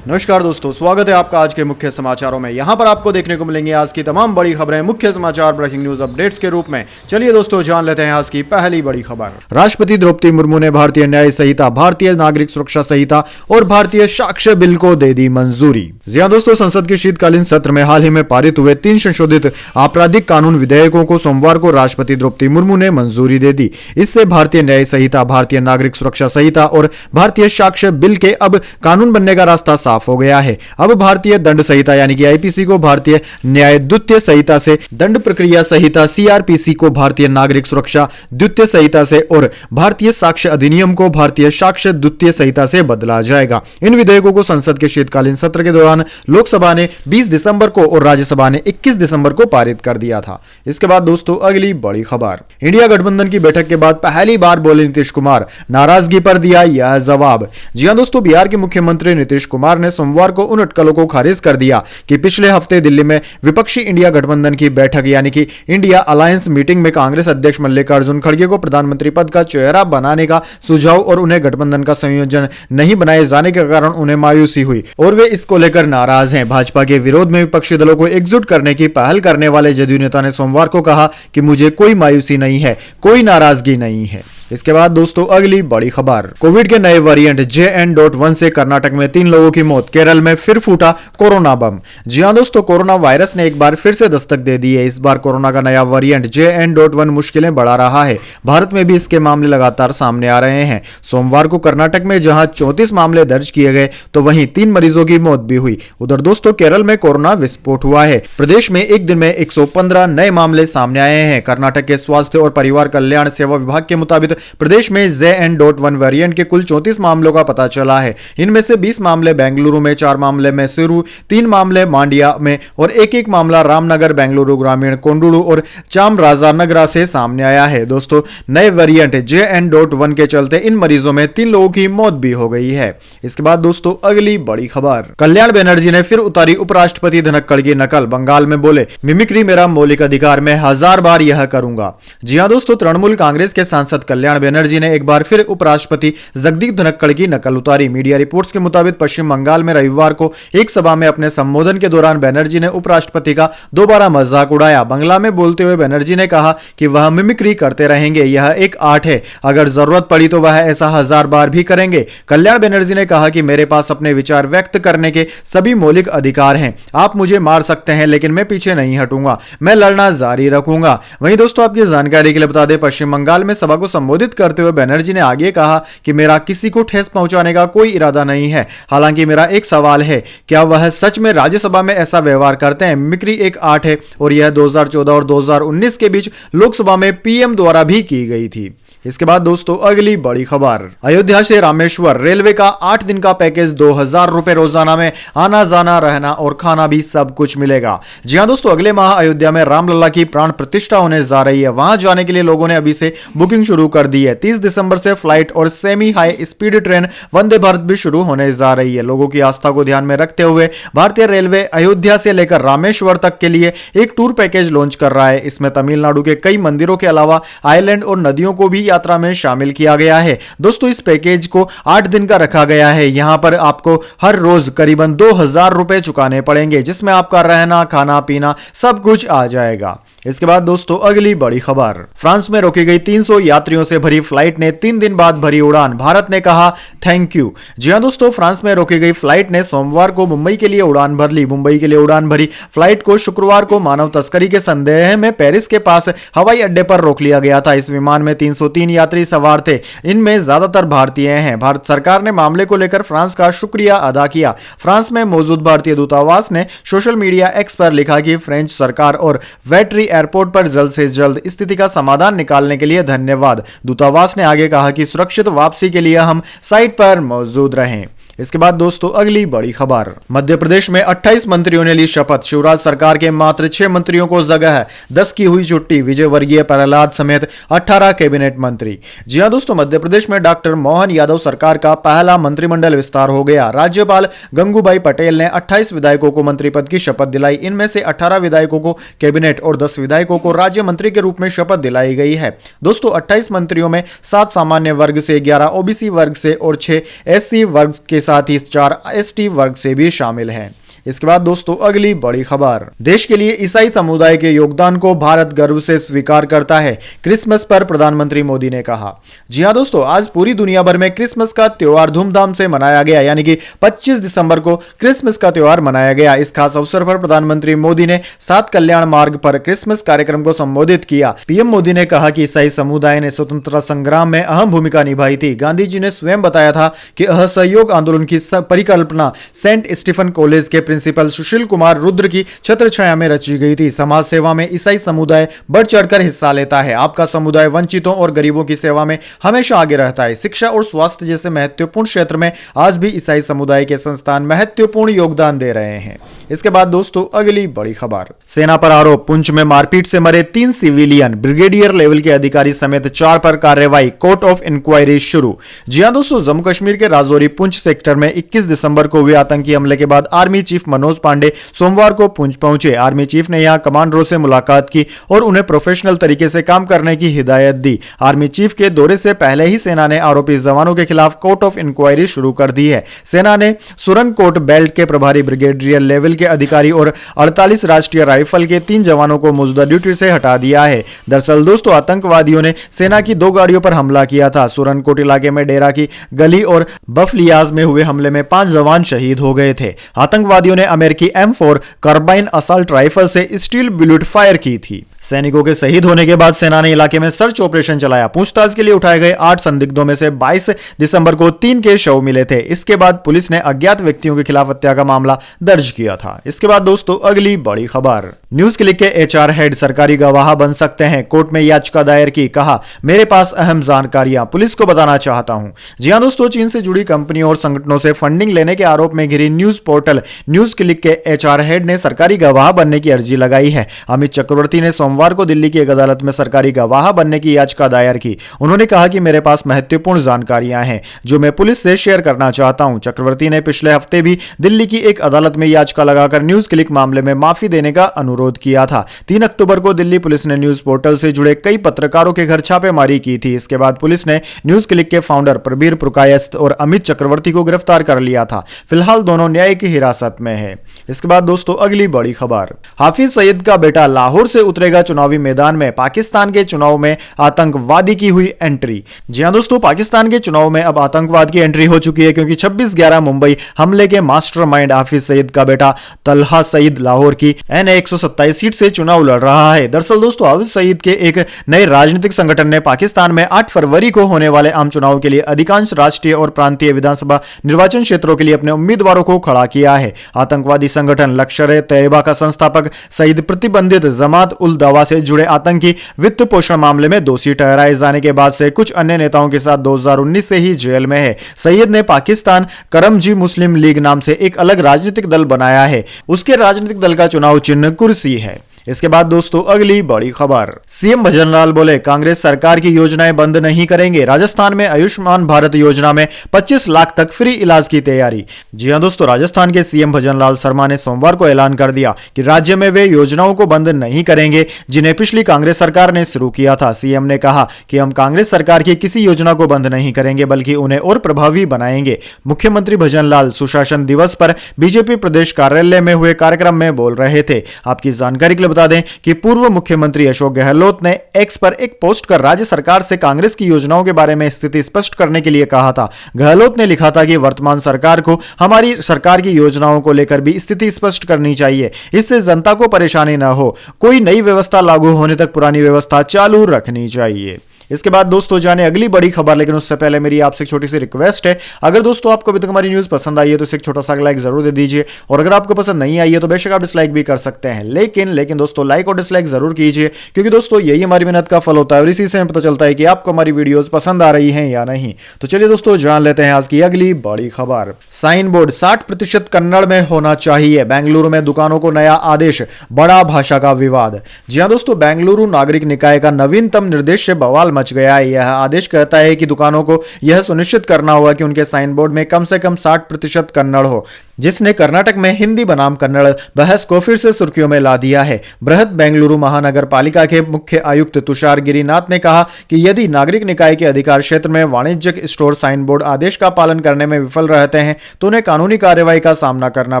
नमस्कार दोस्तों, स्वागत है आपका आज के मुख्य समाचारों में। यहां पर आपको देखने को मिलेंगे आज की तमाम बड़ी खबरें मुख्य समाचार ब्रेकिंग न्यूज अपडेट्स के रूप में। चलिए दोस्तों, जान लेते हैं आज की पहली बड़ी खबर। राष्ट्रपति द्रौपदी मुर्मू ने भारतीय न्याय संहिता, भारतीय नागरिक सुरक्षा संहिता और भारतीय साक्ष्य बिल को दे दी मंजूरी। जी हां दोस्तों, संसद के शीतकालीन सत्र में हाल ही में पारित हुए 3 संशोधित आपराधिक कानून विधेयकों को सोमवार को राष्ट्रपति द्रौपदी मुर्मू ने मंजूरी दे दी। इससे भारतीय न्याय संहिता, भारतीय नागरिक सुरक्षा संहिता और भारतीय साक्ष्य बिल के अब कानून बनने का रास्ता साफ हो गया है। अब भारतीय दंड संहिता यानी कि आईपीसी को भारतीय न्याय द्वितीय संहिता से, दंड प्रक्रिया संहिता सीआरपीसी को भारतीय नागरिक सुरक्षा द्वितीय संहिता से और भारतीय साक्ष्य अधिनियम को भारतीय साक्ष्य द्वितीय संहिता से बदला जाएगा। इन विधेयकों को संसद के शीतकालीन सत्र के दौरान लोकसभा ने 20 दिसंबर को और राज्यसभा ने 21 दिसंबर को पारित कर दिया था। इसके बाद दोस्तों अगली बड़ी खबर, इंडिया गठबंधन की बैठक के बाद पहली बार बोले नीतीश कुमार, नाराजगी पर दिया यह जवाब। जी हां दोस्तों, बिहार के मुख्यमंत्री नीतीश कुमार ने सोमवार को उन अटकलों को खारिज कर दिया कि पिछले हफ्ते दिल्ली में विपक्षी इंडिया गठबंधन की बैठक यानी कि इंडिया अलायंस मीटिंग में कांग्रेस अध्यक्ष मल्लिकार्जुन खड़गे को प्रधानमंत्री पद का चेहरा बनाने का सुझाव और उन्हें गठबंधन का संयोजन नहीं बनाए जाने के कारण उन्हें मायूसी हुई और वे इसको लेकर नाराज हैं। भाजपा के विरोध में विपक्षी दलों को एकजुट करने की पहल करने वाले जदयू नेता ने सोमवार को कहा कि मुझे कोई मायूसी नहीं है, कोई नाराजगी नहीं है। इसके बाद दोस्तों अगली बड़ी खबर, कोविड के नए वेरिएंट JN.1 से कर्नाटक में 3 लोगों की मौत, केरल में फिर फूटा कोरोना बम। जी हां दोस्तों, कोरोना वायरस ने एक बार फिर से दस्तक दे दी है। इस बार कोरोना का नया वेरिएंट JN.1 मुश्किलें बढ़ा रहा है। भारत में भी इसके मामले लगातार सामने आ रहे हैं। सोमवार को कर्नाटक में जहां 34 मामले दर्ज किए गए तो वहीं 3 मरीजों की मौत भी हुई। उधर दोस्तों केरल में कोरोना विस्फोट हुआ है। प्रदेश में एक दिन में 115 नए मामले सामने आए हैं। कर्नाटक के स्वास्थ्य और परिवार कल्याण सेवा विभाग के मुताबिक प्रदेश में JN.1 वेरिएंट के कुल 34 मामलों का पता चला है। इनमें से 20 मामले बेंगलुरु में, 4 मामले मैसूरू, 3 मामले मांड्या में और एक मामला रामनगर, बेंगलुरु ग्रामीण, कोंडुलु और चामराजानगरा से सामने आया है। दोस्तों नए वेरिएंट JN.1 के चलते इन मरीजों में 3 लोगों की मौत भी हो गई है। इसके बाद दोस्तों अगली बड़ी खबर, कल्याण बनर्जी ने फिर उतारी उपराष्ट्रपति धनखड़ की नकल। बंगाल में बोले, मिमिक्री मेरा मौलिक अधिकार, मैं 1000 बार यह करूंगा। जी हां दोस्तों, तृणमूल कांग्रेस के सांसद कल्याण बनर्जी ने एक बार फिर उपराष्ट्रपति जगदीप धनखड़ की नकल उतारी। मीडिया रिपोर्ट्स के मुताबिक पश्चिम बंगाल में रविवार को एक सभा में अपने संबोधन के दौरान बनर्जी ने उपराष्ट्रपति का दोबारा मजाक उड़ाया। बंगला में बोलते हुए बनर्जी ने कहा कि वह मिमिक्री करते रहेंगे, यह एक आर्ट है, अगर जरूरत पड़ी तो वह ऐसा 1000 बार भी करेंगे। कल्याण बनर्जी ने कहा कि मेरे पास अपने विचार व्यक्त करने के सभी मौलिक अधिकार हैं, आप मुझे मार सकते हैं लेकिन मैं पीछे नहीं हटूंगा, मैं लड़ना जारी रखूंगा। वहीं दोस्तों आपकी जानकारी के लिए बता दें, पश्चिम बंगाल में सभा को संबोधित करते हुए बनर्जी ने आगे कहा कि मेरा किसी को ठेस पहुंचाने का कोई इरादा नहीं है। हालांकि मेरा एक सवाल है, क्या वह सच में राज्यसभा में ऐसा व्यवहार करते हैं? मिमिक्री एक आर्ट है और यह 2014 और 2019 के बीच लोकसभा में पीएम द्वारा भी की गई थी। इसके बाद दोस्तों अगली बड़ी खबर, अयोध्या से रामेश्वर रेलवे का 8 दिन का पैकेज, 2000 रुपए रोजाना में आना जाना रहना और खाना भी सब कुछ मिलेगा। जी हां दोस्तों, अगले माह अयोध्या में रामलला की प्राण प्रतिष्ठा होने जा रही है। वहां जाने के लिए लोगों ने अभी से बुकिंग शुरू कर दी है। 30 दिसंबर से फ्लाइट और semi high speed train Vande Bharat भी शुरू होने जा रही है। लोगों की आस्था को ध्यान में रखते हुए भारतीय रेलवे अयोध्या से लेकर रामेश्वर तक के लिए एक टूर पैकेज लॉन्च कर रहा है। इसमें तमिलनाडु के कई मंदिरों के अलावा आइलैंड और नदियों को भी यात्रा में शामिल किया गया है। दोस्तों इस पैकेज को 8 दिन का रखा गया है। यहां पर आपको हर रोज करीबन 2000 रुपए चुकाने पड़ेंगे, जिसमें आपका रहना, खाना, पीना सब कुछ आ जाएगा। इसके बाद दोस्तों अगली बड़ी खबर, फ्रांस में रोकी गई 300 यात्रियों से भरी फ्लाइट ने 3 दिन बाद भरी उड़ान, भारत ने कहा थैंक यू। जी हां दोस्तों, फ्रांस में रोकी गई फ्लाइट ने सोमवार को मुंबई के लिए उड़ान भर ली। मुंबई के लिए उड़ान भरी फ्लाइट को शुक्रवार को मानव तस्करी के संदेह में पेरिस के पास हवाई अड्डे पर रोक लिया गया था। इस विमान में 303 यात्री सवार थे, इनमें ज्यादातर भारतीय हैं। भारत सरकार ने मामले को लेकर फ्रांस का शुक्रिया अदा किया। फ्रांस में मौजूद भारतीय दूतावास ने सोशल मीडिया एक्स पर लिखा कि फ्रेंच सरकार और वेट्री एयरपोर्ट पर जल्द से जल्द स्थिति का समाधान निकालने के लिए धन्यवाद। दूतावास ने आगे कहा कि सुरक्षित वापसी के लिए हम साइट पर मौजूद रहें। इसके बाद दोस्तों अगली बड़ी खबर, मध्य प्रदेश में 28 मंत्रियों ने ली शपथ। शिवराज सरकार के मात्र 6 मंत्रियों को जगह है 10 की हुई छुट्टी। विजय वर्गीय, प्रहलाद समेत 18 कैबिनेट मंत्री। जी हां दोस्तों, मध्य प्रदेश में डॉक्टर मोहन यादव सरकार का पहला मंत्रिमंडल विस्तार हो गया। राज्यपाल गंगूबाई पटेल ने 28 विधायकों को मंत्री पद की शपथ दिलाई। इनमें से 18 विधायकों को कैबिनेट और 10 विधायकों को राज्य मंत्री के रूप में शपथ दिलाई गई है। दोस्तों 28 मंत्रियों में 7 सामान्य वर्ग से, 11 ओबीसी वर्ग से और 6 एससी वर्ग के साथ ही 4 एसटी वर्ग से भी शामिल हैं। इसके बाद दोस्तों अगली बड़ी खबर, देश के लिए ईसाई समुदाय के योगदान को भारत गर्व से स्वीकार करता है, क्रिसमस पर प्रधानमंत्री मोदी ने कहा। जी हां दोस्तों, आज पूरी दुनिया भर में क्रिसमस का त्योहार धूमधाम से मनाया गया, यानी कि 25 दिसंबर को क्रिसमस का त्योहार मनाया गया। इस खास अवसर पर प्रधानमंत्री मोदी ने 7 कल्याण मार्ग पर क्रिसमस कार्यक्रम को संबोधित किया। पीएम मोदी ने कहा कि ईसाई समुदाय ने स्वतंत्रता संग्राम में अहम भूमिका निभाई थी। गांधी जी ने स्वयं बताया था कि असहयोग आंदोलन की परिकल्पना सेंट स्टीफन कॉलेज के प्रिंसिपल सुशील कुमार रुद्र की छत्रछाया में रची गई थी। समाज सेवा में ईसाई समुदाय बढ़ चढ़कर हिस्सा लेता है। आपका समुदाय वंचितों और गरीबों की सेवा में हमेशा आगे रहता है। शिक्षा और स्वास्थ्य जैसे महत्वपूर्ण क्षेत्र में आज भी ईसाई समुदाय के संस्थान महत्वपूर्ण योगदान दे रहे हैं। इसके बाद दोस्तों अगली बड़ी खबर, सेना पर आरोप, पुंछ में मारपीट से मरे 3 सिविलियन, ब्रिगेडियर लेवल के अधिकारी समेत 4 पर कार्रवाई, कोर्ट ऑफ इंक्वायरी शुरू। जी हां दोस्तों, जम्मू कश्मीर के राजौरी पुंछ सेक्टर में 21 दिसंबर को हुए आतंकी हमले के बाद आर्मी चीफ मनोज पांडे सोमवार को पुंछ पहुंचे। आर्मी चीफ ने यहां कमांडरों से मुलाकात की और उन्हें प्रोफेशनल तरीके से काम करने की हिदायत दी। आर्मी चीफ के दौरे से पहले ही सेना ने आरोपी जवानों के खिलाफ कोर्ट ऑफ इंक्वायरी शुरू कर दी है। सेना ने सुरनकोट बेल्ट के प्रभारी ब्रिगेडियर लेवल के अधिकारी और 48 राष्ट्रीय राइफल के 3 जवानों को मौजूदा ड्यूटी से हटा दिया है। दरअसल दोस्तों, आतंकवादियों ने सेना की 2 गाड़ियों पर हमला किया था। सुरनकोट इलाके में डेरा की गली और बफलियाज में हुए हमले में 5 जवान शहीद हो गए थे। आतंकवादियों ने अमेरिकी M4 कार्बाइन असॉल्ट राइफल से स्टील बुलेट फायर की थी। सैनिकों के शहीद होने के बाद सेना ने इलाके में सर्च ऑपरेशन चलाया। पूछताछ के लिए उठाए गए 8 संदिग्धों में से 22 दिसंबर को 3 के शव मिले थे। इसके बाद पुलिस ने अज्ञात व्यक्तियों के खिलाफ हत्या का मामला दर्ज किया था। इसके बाद दोस्तों अगली बड़ी खबर, न्यूज क्लिक के HR हेड सरकारी गवाह बन सकते हैं, कोर्ट में याचिका दायर की, कहा मेरे पास अहम जानकारियां पुलिस को बताना चाहता हूं। जी हां दोस्तों, चीन से जुड़ी कंपनियों और संगठनों से फंडिंग लेने के आरोप में घिरी न्यूज पोर्टल न्यूज क्लिक के HR हेड ने सरकारी गवाह बनने की अर्जी लगाई है। अमित चक्रवर्ती ने सोमवार को दिल्ली की एक अदालत में सरकारी गवाह बनने की याचिका दायर की। उन्होंने कहा कि मेरे पास महत्वपूर्ण जानकारियां हैं जो मैं पुलिस से शेयर करना चाहता हूं। चक्रवर्ती ने पिछले हफ्ते भी दिल्ली की एक अदालत में याचिका लगाकर न्यूज क्लिक मामले में माफी देने का अनुरोध किया था। 3 अक्टूबर को दिल्ली पुलिस ने न्यूज पोर्टल से जुड़े कई पत्रकारों के घर छापेमारी की थी। इसके बाद पुलिस ने न्यूज क्लिक के फाउंडर प्रबीर पुरकायस्थ और अमित चक्रवर्ती को गिरफ्तार कर लिया था। फिलहाल दोनों न्यायिक हिरासत में है। इसके बाद दोस्तों अगली बड़ी खबर, हाफिज सईद का बेटा लाहौर से उतरेगा चुनावी मैदान में, पाकिस्तान के चुनाव में आतंकवादी की हुई एंट्री। जी हां दोस्तों, पाकिस्तान के चुनाव में अब आतंकवाद की एंट्री हो चुकी है, क्योंकि 26/11 मुंबई हमले के मास्टरमाइंड हाफिज सईद का बेटा तलहा सईद लाहौर की NA 127 सीट से चुनाव लड़ रहा है। दरअसल दोस्तों, हाफिज सईद के एक नए राजनीतिक संगठन ने पाकिस्तान में 8 फरवरी को होने वाले आम चुनाव के लिए अधिकांश राष्ट्रीय और प्रांतीय विधानसभा निर्वाचन क्षेत्रों के लिए अपने उम्मीदवारों को खड़ा किया है। आतंकवादी संगठन लश्कर-ए-तैयबा का संस्थापक सईद प्रतिबंधित जमात उल दवा से जुड़े आतंकी वित्त पोषण मामले में दोषी ठहराए जाने के बाद से कुछ अन्य नेताओं के साथ 2019 से ही जेल में है। सईद ने पाकिस्तान करमजी मुस्लिम लीग नाम से एक अलग राजनीतिक दल बनाया है। उसके राजनीतिक दल का चुनाव चिन्ह कुर्सी है। इसके बाद दोस्तों अगली बड़ी खबर, सीएम भजनलाल बोले कांग्रेस सरकार की योजनाएं बंद नहीं करेंगे। राजस्थान में आयुष्मान भारत योजना में 25 लाख तक फ्री इलाज की तैयारी। जी हां दोस्तों, राजस्थान के सीएम भजनलाल शर्मा ने सोमवार को ऐलान कर दिया कि राज्य में वे योजनाओं को बंद नहीं करेंगे जिन्हें पिछली कांग्रेस सरकार ने शुरू किया था। सीएम ने कहा कि हम कांग्रेस सरकार की किसी योजना को बंद नहीं करेंगे बल्कि उन्हें और प्रभावी बनाएंगे। मुख्यमंत्री भजनलाल सुशासन दिवस पर बीजेपी प्रदेश कार्यालय में हुए कार्यक्रम में बोल रहे थे। आपकी जानकारी के लिए बता दें कि पूर्व मुख्यमंत्री अशोक गहलोत ने एक्स पर एक पोस्ट कर राज्य सरकार से कांग्रेस की योजनाओं के बारे में स्थिति स्पष्ट करने के लिए कहा था। गहलोत ने लिखा था कि वर्तमान सरकार को हमारी सरकार की योजनाओं को लेकर भी स्थिति स्पष्ट करनी चाहिए, इससे जनता को परेशानी न हो। कोई नई व्यवस्था लागू होने तक पुरानी व्यवस्था चालू रखनी चाहिए। इसके बाद दोस्तों जाने अगली बड़ी खबर, लेकिन उससे पहले मेरी आपसे एक छोटी सी रिक्वेस्ट है, अगर दोस्तों आपको अभी तक हमारी न्यूज पसंद आई है तो इसे एक छोटा सा लाइक जरूर दे दीजिए, और अगर आपको पसंद नहीं आई है तो बेशक आप डिसलाइक भी कर सकते हैं, लेकिन दोस्तों लाइक और डिसलाइक जरूर कीजिए, क्योंकि दोस्तों यही हमारी मेहनत का फल होता है और इसी से हमें पता चलता है कि आपको हमारी वीडियोस पसंद आ रही हैं या नहीं। तो चलिए दोस्तों जान लेते हैं आज की अगली बड़ी खबर। साइन बोर्ड 60% कन्नड़ में होना चाहिए, बेंगलुरु में दुकानों को नया आदेश, बड़ा भाषा का विवाद। जी हां दोस्तों, बेंगलुरु नागरिक निकाय का नवीनतम निर्देश से बवाल मच गया है। यह आदेश कहता है कि दुकानों को यह सुनिश्चित करना होगा कि उनके साइन बोर्ड में कम से कम 60% कन्नड़ हो, जिसने कर्नाटक में हिंदी बनाम कन्नड़ बहस को फिर से सुर्खियों में ला दिया है। बृहत बेंगलुरु महानगर पालिका के मुख्य आयुक्त तुषार गिरिनाथ ने कहा कि यदि नागरिक निकाय के अधिकार क्षेत्र में वाणिज्यिक स्टोर साइन बोर्ड आदेश का पालन करने में विफल रहते हैं तो उन्हें कानूनी कार्रवाई का सामना करना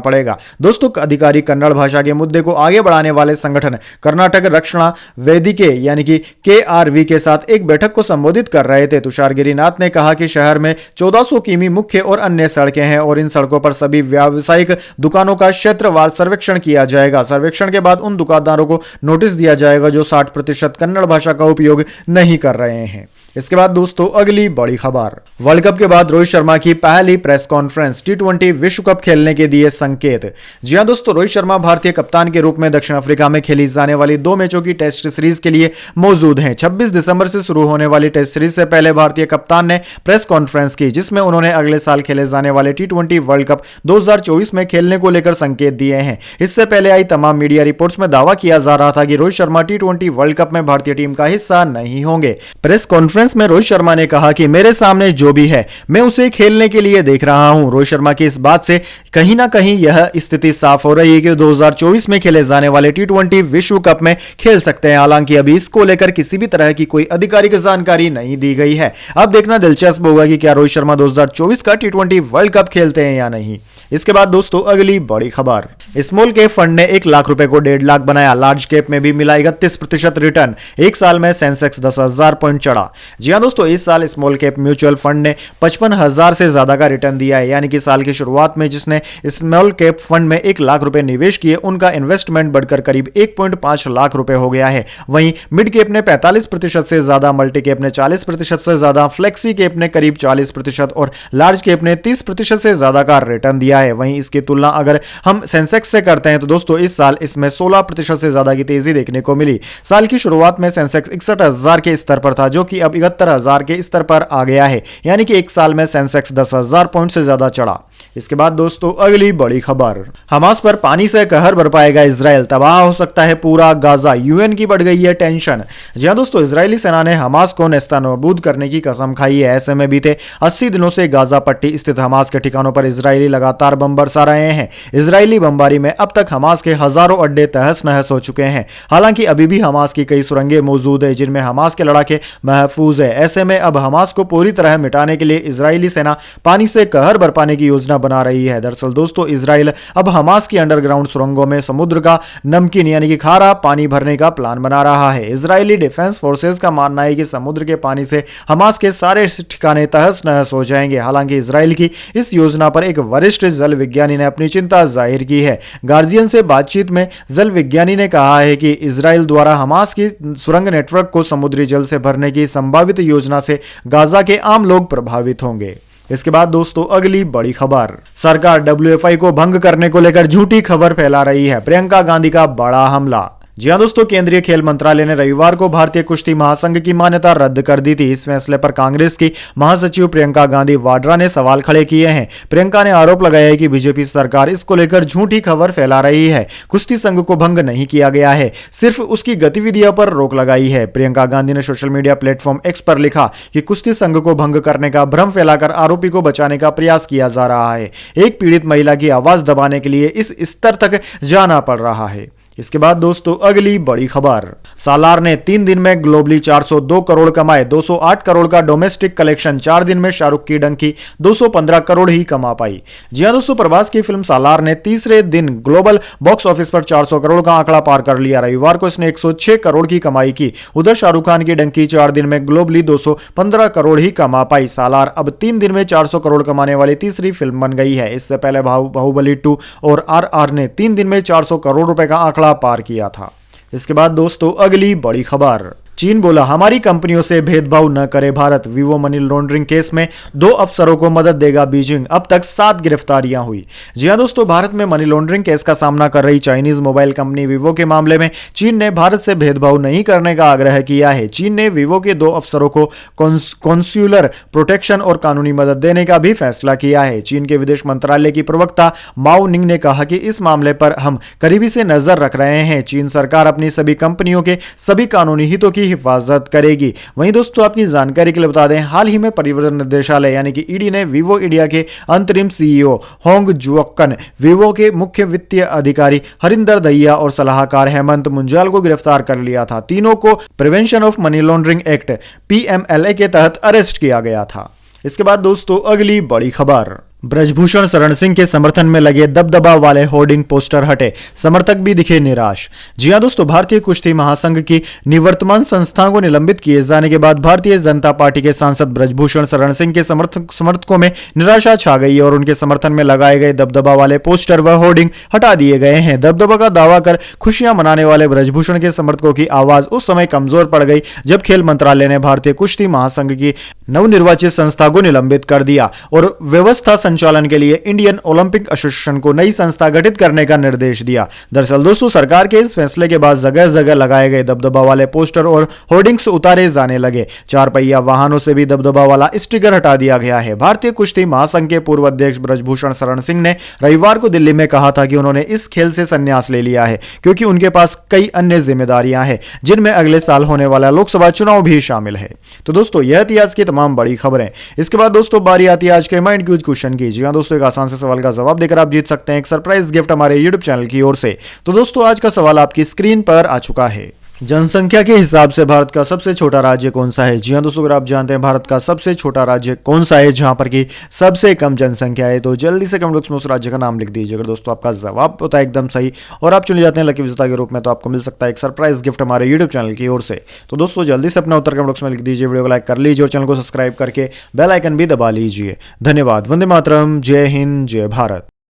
पड़ेगा। दोस्तों, अधिकारी कन्नड़ भाषा के मुद्दे को आगे बढ़ाने वाले संगठन कर्नाटक रक्षणा वेदिके यानी कि KRV के साथ एक बैठक को संबोधित कर रहे थे। तुषार गिरिनाथ ने कहा कि शहर में 1400 किमी मुख्य और अन्य सड़कें हैं और इन सड़कों पर सभी व्यावसायिक दुकानों का क्षेत्रवार सर्वेक्षण किया जाएगा। सर्वेक्षण के बाद उन दुकानदारों को नोटिस दिया जाएगा जो 60% कन्नड़ भाषा का उपयोग नहीं कर रहे हैं। इसके बाद दोस्तों अगली बड़ी खबर, वर्ल्ड कप के बाद रोहित शर्मा की पहली प्रेस कॉन्फ्रेंस, T20 विश्व कप खेलने के दिए संकेत। जी हां दोस्तों, रोहित शर्मा भारतीय कप्तान के रूप में दक्षिण अफ्रीका में खेली जाने वाली 2 मैचों की टेस्ट सीरीज के लिए मौजूद हैं। 26 दिसंबर से शुरू होने वाली टेस्ट सीरीज से पहले भारतीय कप्तान ने प्रेस कॉन्फ्रेंस की, जिसमें उन्होंने अगले साल खेले जाने वाले T20 वर्ल्ड कप 2024 में खेलने को लेकर संकेत दिए हैं। इससे पहले आई तमाम मीडिया रिपोर्ट्स में दावा किया जा रहा था कि Rohit Sharma T20 world cup में भारतीय टीम का हिस्सा नहीं होंगे। प्रेस कॉन्फ्रेंस में रोहित शर्मा ने कहा कि मेरे सामने जो भी है मैं उसे खेलने के लिए देख रहा हूं। रोहित शर्मा की इस बात से कहीं ना कहीं यह स्थिति साफ हो रही है कि 2024 में खेले जाने वाले T20 विश्व कप में खेल सकते हैं। हालांकि अभी इसको लेकर किसी भी तरह की कोई आधिकारिक जानकारी नहीं दी गई है। अब देखना दिलचस्प होगा कि क्या रोहित शर्मा 2024 का T20 वर्ल्ड कप खेलते हैं या नहीं। इसके बाद दोस्तों अगली बड़ी खबर, स्मॉल कैप फंड ने 1 लाख रुपए को 1.5 लाख बनाया, लार्ज कैप में भी मिला 31% रिटर्न। एक साल में सेंसेक्स 10,000 पॉइंट चढ़ा। जी हां दोस्तों, इस साल स्मॉल कैप म्यूचुअल फंड ने 55,000 से ज्यादा का रिटर्न दिया है। यानी कि साल की शुरुआत में जिसने स्मॉल कैप फंड में 1 लाख रुपए निवेश किए, उनका इन्वेस्टमेंट बढ़कर करीब 1.5 लाख रुपए हो गया है। वहीं मिड कैप ने 45% से ज्यादा, मल्टी कैप ने 40% से ज्यादा, फ्लेक्सी कैप ने करीब 40% और लार्ज कैप ने 30% से ज्यादा का रिटर्न दिया है। वहीं इसकी तुलना अगर हम सेंसेक्स से करते हैं तो दोस्तों इस साल इसमें 16% से ज्यादा की तेजी देखने को मिली। साल की शुरुआत में सेंसेक्स 61,000 के स्तर पर था, जो कि अब 71,000 के स्तर पर आ गया है। यानी कि एक साल में सेंसेक्स 10,000 पॉइंट से ज्यादा चढ़ा। इसके बाद दोस्तों अगली बड़ी खबर, हमास पर पानी से कहर बरपाएगा इजराइल, तबाह हो सकता है पूरा गाजा, यूएन की बढ़ गई है टेंशन। जी हां दोस्तों, इजरायली सेना ने हमास को नेस्तनाबूद करने की कसम खाई है। ऐसे में बीते 80 दिनों से गाजा पट्टी स्थित हमास के ठिकानों पर इजरायली लगातार बम बरसा रहे हैं। इजरायली बमबारी में अब तक हमास के हजारों अड्डे तहस नहस हो चुके हैं। हालांकि अभी भी हमास की कई सुरंगें मौजूद है जिनमें हमास के लड़ाके महफूज है। ऐसे में अब हमास को पूरी तरह मिटाने के लिए इजरायली सेना पानी से कहर बरपाने की योजना बना रही है। दरअसल दोस्तों, इजराइल अब हमास की अंडरग्राउंड सुरंगों में समुद्र का नमकीन यानी कि खारा पानी भरने का प्लान बना रहा है। इजरायली डिफेंस फोर्सेस का मानना है कि समुद्र के पानी से हमास के सारे ठिकाने तहस नहस हो जाएंगे। हालांकि इजराइल की इस योजना पर एक वरिष्ठ जल विज्ञानी ने अपनी चिंता जाहिर की है। गार्जियन से बातचीत में जल विज्ञानी ने कहा है कि इजराइल द्वारा हमास की सुरंग नेटवर्क को समुद्री जल से भरने की संभावित योजना से गाजा के आम लोग प्रभावित होंगे। इसके बाद दोस्तों अगली बड़ी खबर, सरकार WFI को भंग करने को लेकर झूठी खबर फैला रही है, प्रियंका गांधी का बड़ा हमला। जी हां दोस्तों, केंद्रीय खेल मंत्रालय ने रविवार को भारतीय कुश्ती महासंघ की मान्यता रद्द कर दी थी। इस फैसले पर कांग्रेस की महासचिव प्रियंका गांधी वाड्रा ने सवाल खड़े किए हैं। प्रियंका ने आरोप लगाया है कि बीजेपी सरकार इसको लेकर झूठी खबर फैला रही है। कुश्ती संघ को भंग नहीं किया गया है, सिर्फ उसकी गतिविधियों पर रोक लगाई है। प्रियंका गांधी ने सोशल मीडिया प्लेटफॉर्म X पर लिखा कि कुश्ती संघ को भंग करने का भ्रम फैलाकर आरोपी को बचाने का प्रयास किया जा रहा है। एक पीड़ित महिला की आवाज दबाने के लिए इस स्तर तक जाना पड़ रहा है। इसके बाद दोस्तों अगली बड़ी खबर, सालार ने 3 दिन में ग्लोबली 402 करोड़ कमाए, 208 करोड़ का डोमेस्टिक कलेक्शन। 4 दिन में शाहरुख की डंकी 215 करोड़ ही कमा पाई। जी हां दोस्तों, प्रभास की फिल्म सालार ने तीसरे दिन ग्लोबल बॉक्स ऑफिस पर 400 करोड़ का आंकड़ा पार कर लिया। रविवार को इसने 106 करोड़ की कमाई की। उधर शाहरुख खान की डंकी 4 दिन में ग्लोबली 215 करोड़ ही कमा पाई। सालार अब 3 दिन में 400 करोड़ कमाने वाली तीसरी फिल्म बन गई है। इससे पहले बाहुबली 2 और RR ने 3 दिन में 400 करोड़ रुपए का आंकड़ा पार किया था। इसके बाद दोस्तों अगली बड़ी खबर, चीन बोला हमारी कंपनियों से भेदभाव न करे Bharat, Vivo money laundering case में 2 अफसरों को मदद देगा बीजिंग। अब तक 7 गिरफ्तारियां हुई। जी हां दोस्तों, भारत में मनी लॉन्ड्रिंग केस का सामना कर रही चाइनीज मोबाइल कंपनी वीवो के मामले में चीन ने भारत से भेदभाव नहीं करने का आग्रह किया है। चीन ने वीवो के 2 अफसरों को कॉन्स्युलर प्रोटेक्शन और कानूनी मदद देने का भी फैसला किया है। चीन के विदेश मंत्रालय की प्रवक्ता माओ निंग ने कहा कि इस मामले पर हम करीबी से नजर रख रहे हैं। चीन सरकार अपनी सभी कंपनियों के सभी कानूनी हितों की हिफाजत करेगी। वहीं दोस्तों आपकी जानकारी के लिए बता दें, हाल ही में परिवर्तन निदेशालय यानी कि ईडी ने वीवो इंडिया के अंतरिम सीईओ होंग जुओक्कन, वीवो के मुख्य वित्तीय अधिकारी हरिंदर दहिया और सलाहकार हेमंत मुंजाल को गिरफ्तार कर लिया था। तीनों को prevention of money laundering act PMLA के तहत अरेस्ट किया गया था। इसके बाद दोस्तों अगली बड़ी खबर, ब्रजभूषण शरण सिंह के समर्थन में लगे दबदबा वाले होर्डिंग पोस्टर हटे, समर्थक भी दिखे निराश। जी हां दोस्तों, भारतीय कुश्ती महासंघ की निवर्तमान संस्था को निलंबित किए जाने के बाद भारतीय जनता पार्टी के सांसद ब्रजभूषण शरण सिंह के समर्थकों में निराशा छा गई और उनके समर्थन में लगाए गए दबदबा वाले पोस्टर व होर्डिंग हटा दिए गए हैं। दबदबा का दावा कर खुशियां मनाने वाले ब्रजभूषण के समर्थकों की आवाज उस समय कमजोर पड़ गई जब खेल मंत्रालय ने भारतीय कुश्ती महासंघ की नवनिर्वाचित संस्था को निलंबित कर दिया और व्यवस्था संचालन के लिए इंडियन ओलंपिक एसोसिएशन को नई संस्था गठित करने का निर्देश दिया। दरअसल दोस्तों, सरकार के इस फैसले के बाद जगह जगह लगाए गए दबदबा वाले पोस्टर और होर्डिंग्स उतारे जाने लगे। 4 पहिया वाहनों से भी दबदबा वाला स्टिकर हटा दिया गया है। भारतीय कुश्ती महासंघ के पूर्व अध्यक्ष ब्रजभूषण शरण सिंह ने रविवार को दिल्ली में कहा था कि उन्होंने इस खेल से संन्यास ले लिया है क्योंकि उनके पास कई अन्य जिम्मेदारियां हैं, जिनमें अगले साल होने वाला लोकसभा चुनाव भी शामिल है। तो दोस्तों यह थी आज की तमाम बड़ी खबरें। इसके बाद दोस्तों बारी आती है आज के माइंड क्यूज क्वेश्चन की। जी हां दोस्तों, एक आसान से सवाल का जवाब देकर आप जीत सकते हैं एक सरप्राइज गिफ्ट हमारे यूट्यूब चैनल की ओर से। तो दोस्तों आज का सवाल आपकी स्क्रीन पर आ चुका है। जनसंख्या के हिसाब से भारत का सबसे छोटा राज्य कौन सा है? जी हां दोस्तों, अगर आप जानते हैं भारत का सबसे छोटा राज्य कौन सा है जहां पर की सबसे कम जनसंख्या है, तो जल्दी से कमेंट बॉक्स में उस राज्य का नाम लिख दीजिए। अगर दोस्तों आपका जवाब होता है एकदम सही और आप चुने जाते हैं लकी विजेता के रूप में, तो आपको मिल सकता है एक सरप्राइज गिफ्ट हमारे यूट्यूब चैनल की ओर से। तो दोस्तों जल्दी से अपना उत्तर कमेंट बॉक्स में लिख दीजिए, वीडियो को लाइक कर लीजिए और चैनल को सब्सक्राइब करके बेल आइकन भी दबा लीजिए। धन्यवाद। वंदे मातरम। जय हिंद, जय भारत।